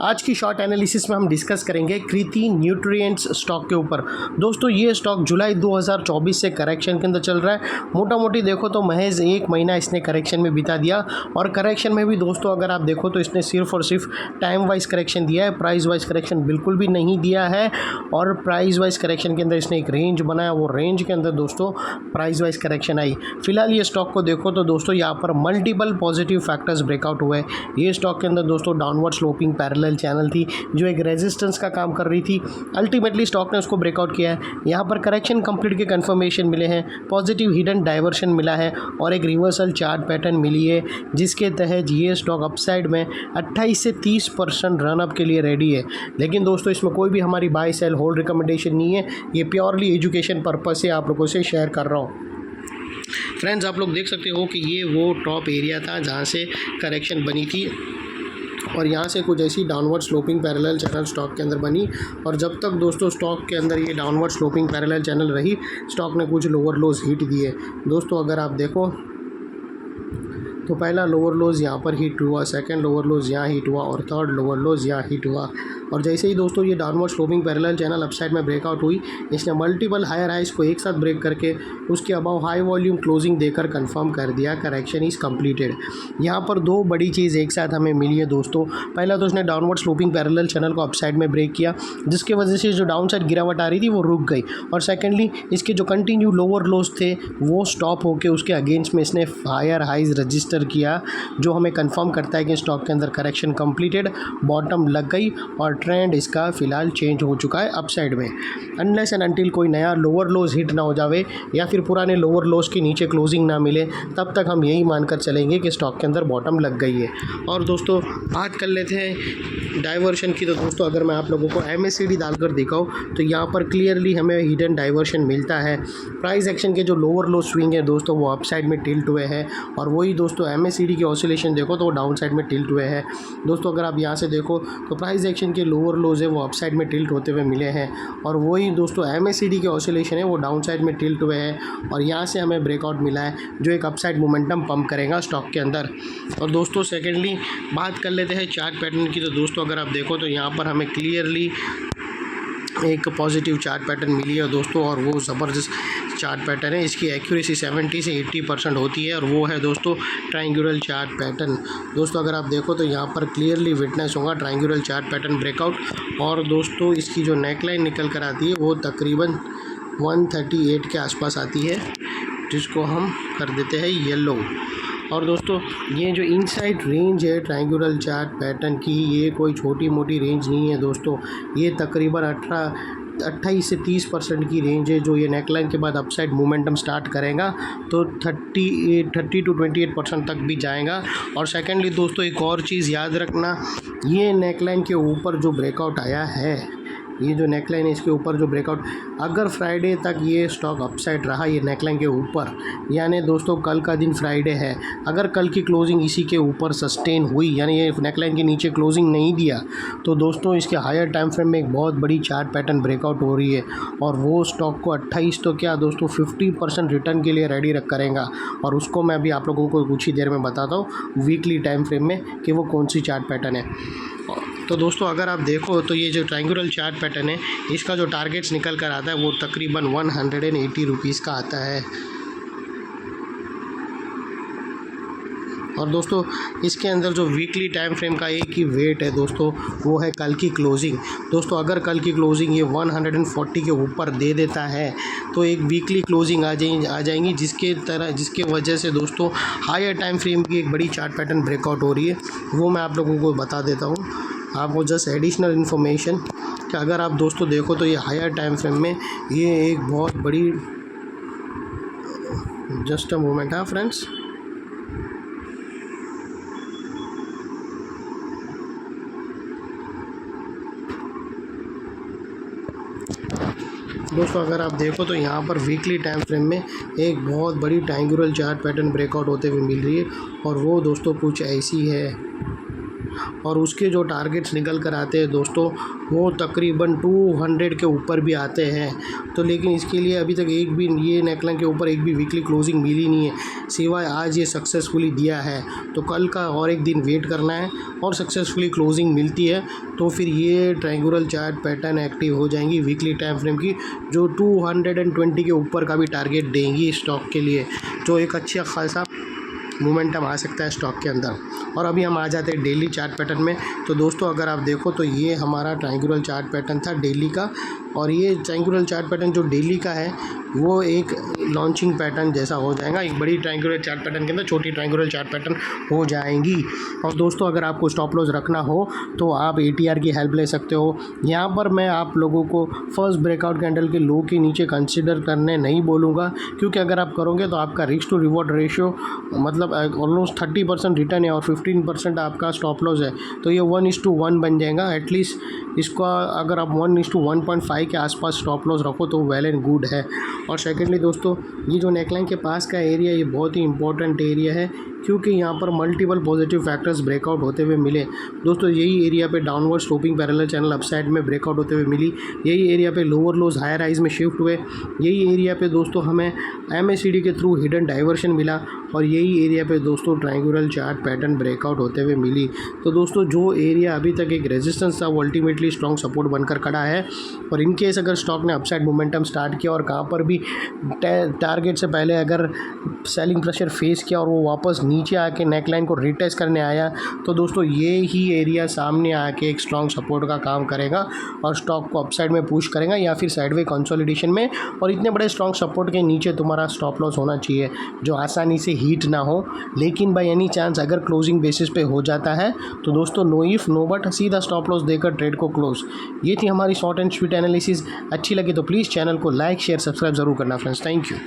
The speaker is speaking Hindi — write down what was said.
आज की शॉर्ट एनालिसिस में हम डिस्कस करेंगे कृति न्यूट्रिएंट्स स्टॉक के ऊपर। दोस्तों ये स्टॉक जुलाई 2024 से करेक्शन के अंदर चल रहा है। मोटा मोटी देखो तो महज एक महीना इसने करेक्शन में बिता दिया और करेक्शन में भी दोस्तों अगर आप देखो तो इसने सिर्फ और सिर्फ टाइम वाइज करेक्शन दिया है, प्राइस वाइज करेक्शन बिल्कुल भी नहीं दिया है। और प्राइस वाइज करेक्शन के अंदर इसने एक रेंज बनाया, वो रेंज के अंदर दोस्तों प्राइस वाइज करेक्शन आई। फिलहाल ये स्टॉक को देखो तो दोस्तों यहाँ पर मल्टीपल पॉजिटिव फैक्टर्स ब्रेकआउट हुए। ये स्टॉक के अंदर दोस्तों डाउनवर्ड स्लोपिंग पैरेलल चैनल थी जो एक रेजिस्टेंस का काम कर रही थी। अल्टीमेटली स्टॉक ने उसको ब्रेकआउट किया है। यहाँ पर करेक्शन कंप्लीट के कंफर्मेशन मिले हैं, पॉजिटिव हिडन डाइवर्शन मिला है और एक रिवर्सल चार्ट पैटर्न मिली है जिसके तहत ये स्टॉक अपसाइड में 28 से 30% रनअप के लिए रेडी है। लेकिन दोस्तों इसमें कोई भी हमारी बाय सेल होल्ड रिकमेंडेशन नहीं है, ये प्योरली एजुकेशन पर्पस से आप लोगों से शेयर कर रहा हूँ। फ्रेंड्स आप लोग देख सकते हो कि ये वो टॉप एरिया था जहाँ से करेक्शन बनी थी और यहाँ से कुछ ऐसी downward sloping parallel channel stock के अंदर बनी। और जब तक दोस्तों स्टॉक के अंदर ये डाउनवर्ड स्लोपिंग पैरेलल चैनल रही, स्टॉक ने कुछ लोअर लोज हिट दिए। दोस्तों अगर आप देखो तो पहला लोअर लोज यहाँ पर हिट हुआ, सेकंड लोअर लोज यहाँ हिट हुआ और थर्ड लोअर लोज यहाँ हिट हुआ। और जैसे ही दोस्तों ये downward sloping parallel channel upside में ब्रेकआउट हुई, इसने मल्टीपल हायर हाइज को एक साथ ब्रेक करके उसके अबाव हाई वॉल्यूम क्लोजिंग देकर कंफर्म कर दिया करेक्शन इज़ कंप्लीटेड। यहाँ पर दो बड़ी चीज़ एक साथ हमें मिली है दोस्तों। पहला तो उसने डाउनवर्ड स्लोपिंग पैरेलल चैनल को अपसाइड में ब्रेक किया जिसकी वजह से जो डाउन साइड गिरावट आ रही थी वो रुक गई। और सेकेंडली इसके जो कंटिन्यू लोअर लोज थे वो स्टॉप होकर उसके अगेंस्ट में इसने हायर हाइज रजिस्टर किया, जो हमें कंफर्म करता है कि स्टॉक के अंदर करेक्शन कंप्लीटेड, बॉटम लग गई और ट्रेंड इसका फ़िलहाल चेंज हो चुका है अपसाइड में। अनलेस एंड अनटिल कोई नया लोअर लोज हिट ना हो जावे या फिर पुराने लोअर लोज के नीचे क्लोजिंग ना मिले, तब तक हम यही मानकर चलेंगे कि स्टॉक के अंदर बॉटम लग गई है। और दोस्तों बात कर लेते हैं डाइवर्शन की। तो दोस्तों अगर मैं आप लोगों को MACD डालकर दिखाऊँ तो यहाँ पर क्लियरली हमें हिडन डाइवर्शन मिलता है। प्राइस एक्शन के जो लोअर लो स्विंग है दोस्तों वो अपसाइड में टिल्ट हुए हैं और वही दोस्तों MACD की ऑसिलेशन देखो तो वो डाउन साइड में टिल्ट हुए हैं। दोस्तों अगर आप यहाँ से देखो तो प्राइस एक्शन के लोअर लोज है वो अपसाइड में टिल्ट होते हुए मिले हैं और वही दोस्तों MACD की ऑसिलेशन है वो डाउन साइड में टिल्ट हुए हैं और यहाँ से हमें ब्रेकआउट मिला है जो एक अपसाइड मोमेंटम पंप करेगा स्टॉक के अंदर। और दोस्तों सेकेंडली बात कर लेते हैं चार्ट पैटर्न की। तो दोस्तों अगर आप देखो तो यहाँ पर हमें क्लियरली एक पॉजिटिव चार्ट पैटर्न मिली है दोस्तों और वो ज़बरदस्त चार्ट पैटर्न है। इसकी एक्यूरेसी 70 से 80% होती है और वो है दोस्तों ट्रायंगुलर चार्ट पैटर्न। दोस्तों अगर आप देखो तो यहाँ पर क्लियरली विटनेस होगा ट्रायंगुलर चार्ट पैटर्न ब्रेकआउट। और दोस्तों इसकी जो नेकलाइन निकल कर आती है वो तकरीबन 138 के आसपास आती है, जिसको हम कर देते हैं येलो। और दोस्तों ये जो इनसाइड रेंज है ट्रायंगुलर चार्ट पैटर्न की, ये कोई छोटी मोटी रेंज नहीं है दोस्तों। ये तकरीबन 28 से 30% की रेंज है जो ये नेकलाइन के बाद अपसाइड मोमेंटम स्टार्ट करेगा तो 30 to 28% तक भी जाएगा। और सेकेंडली दोस्तों एक और चीज़ याद रखना, ये नेकलाइन के ऊपर जो ब्रेकआउट आया है, ये जो नेकलाइन है इसके ऊपर जो ब्रेकआउट, अगर फ्राइडे तक ये स्टॉक अपसाइड रहा ये नेकलाइन के ऊपर, यानी दोस्तों कल का दिन फ्राइडे है, अगर कल की क्लोजिंग इसी के ऊपर सस्टेन हुई यानी ये नेकलाइन के नीचे क्लोजिंग नहीं दिया, तो दोस्तों इसके हायर टाइम फ्रेम में एक बहुत बड़ी चार्ट पैटर्न ब्रेकआउट हो रही है और वो स्टॉक को 28 तो क्या दोस्तों 50% रिटर्न के लिए रेडी रख करेगा। और उसको मैं अभी आप लोगों को कुछ ही देर में बताता हूँ वीकली टाइम फ्रेम में कि वो कौन सी चार्ट पैटर्न है। तो दोस्तों अगर आप देखो तो ये जो ट्रायंगुलर चार्ट पैटर्न है इसका जो टारगेट्स निकल कर आता है वो तकरीबन 180 रुपीज़ का आता है। और दोस्तों इसके अंदर जो वीकली टाइम फ्रेम का एक ही वेट है दोस्तों वो है कल की क्लोजिंग। दोस्तों अगर कल की क्लोजिंग ये 140 के ऊपर दे देता है तो एक वीकली क्लोजिंग आ जाएंगी जिसके वजह से दोस्तों हायर टाइम फ्रेम की एक बड़ी चार्ट पैटर्न ब्रेकआउट हो रही है। वो मैं आप लोगों को बता देता हूँ आपको जस्ट एडिशनल इन्फॉर्मेशन कि अगर आप दोस्तों देखो तो ये हायर टाइम फ्रेम में ये एक बहुत बड़ी, जस्ट अ मोमेंट है फ्रेंड्स, दोस्तों अगर आप देखो तो यहाँ पर वीकली टाइम फ्रेम में एक बहुत बड़ी ट्रायंगुलर चार्ट पैटर्न ब्रेकआउट होते हुए मिल रही है और वो दोस्तों कुछ ऐसी है। और उसके जो टारगेट्स निकल कर आते हैं दोस्तों वो तकरीबन 200 के ऊपर भी आते हैं। तो लेकिन इसके लिए अभी तक एक भी ये नेकलाइन के ऊपर एक भी वीकली क्लोजिंग मिली नहीं है, सिवाय आज ये सक्सेसफुली दिया है। तो कल का और एक दिन वेट करना है और सक्सेसफुली क्लोजिंग मिलती है तो फिर ये ट्रायंगुलर चार्ट पैटर्न एक्टिव हो जाएंगी वीकली टाइम फ्रेम की, जो 220 के ऊपर का भी टारगेट देंगी स्टॉक के लिए, जो एक अच्छा खासा मोमेंटम आ सकता है स्टॉक के अंदर। और अभी हम आ जाते हैं डेली चार्ट पैटर्न में। तो दोस्तों अगर आप देखो तो ये हमारा ट्रायंगुलर चार्ट पैटर्न था डेली का, और ये ट्रायंगुलर चार्ट पैटर्न जो डेली का है वो एक लॉन्चिंग पैटर्न जैसा हो जाएगा, एक बड़ी ट्रायंगुलर चार्ट पैटर्न के अंदर छोटी ट्रायंगुलर चार्ट पैटर्न हो जाएंगी। और दोस्तों अगर आपको स्टॉप लॉस रखना हो तो आप ATR की हेल्प ले सकते हो। यहाँ पर मैं आप लोगों को फर्स्ट ब्रेकआउट कैंडल के लो के नीचे कंसिडर करने नहीं बोलूँगा, क्योंकि अगर आप करोगे तो आपका रिस्क टू रिवॉर्ड रेशियो मतलब ऑलमोस्ट 30% रिटर्न है और 15% आपका स्टॉप लॉस है, तो ये 1:1 बन जाएगा। एटलीस्ट इसका अगर आप 1:1.5 के आसपास स्टॉप लॉस रखो तो वेल एंड गुड है। और सेकेंडली दोस्तों ये जो नेकलाइन के पास का एरिया ये बहुत ही इंपॉर्टेंट एरिया है, क्योंकि यहाँ पर मल्टीपल पॉजिटिव फैक्टर्स ब्रेकआउट होते हुए मिले। दोस्तों यही एरिया पे downward sloping parallel channel upside में ब्रेकआउट होते हुए मिली, यही एरिया पे लोअर लोज हायर हाइज में शिफ्ट हुए, यही एरिया पे दोस्तों हमें MACD के थ्रू हिडन डाइवर्शन मिला, और यही एरिया पे दोस्तों ट्रायंगुलर चार्ट पैटर्न ब्रेकआउट होते हुए मिली। तो दोस्तों जो एरिया अभी तक एक रेजिस्टेंस था वो अल्टीमेटली स्ट्रॉन्ग सपोर्ट बनकर खड़ा है। और इन केस अगर स्टॉक ने अपसाइड मोमेंटम स्टार्ट किया और कहाँ पर भी टारगेट से पहले अगर सेलिंग प्रेशर फेस किया और वो वापस नीचे आके नेकलाइन को रिटेस्ट करने आया, तो दोस्तों ये ही एरिया सामने आके एक स्ट्रॉन्ग सपोर्ट का काम करेगा और स्टॉक को अपसाइड में पुश करेगा या फिर साइडवे कंसोलिडेशन में। और इतने बड़े स्ट्रॉन्ग सपोर्ट के नीचे तुम्हारा स्टॉप लॉस होना चाहिए जो आसानी से हीट ना हो। लेकिन बाय एनी चांस अगर क्लोजिंग बेसिस पे हो जाता है तो दोस्तों नो इफ नो बट सीधा स्टॉप लॉस देकर ट्रेड को क्लोज। ये थी हमारी शॉर्ट एंड स्वीट एनालिसिस। अच्छी लगी तो प्लीज़ चैनल को लाइक शेयर सब्सक्राइब ज़रूर करना फ्रेंड्स। Thank you.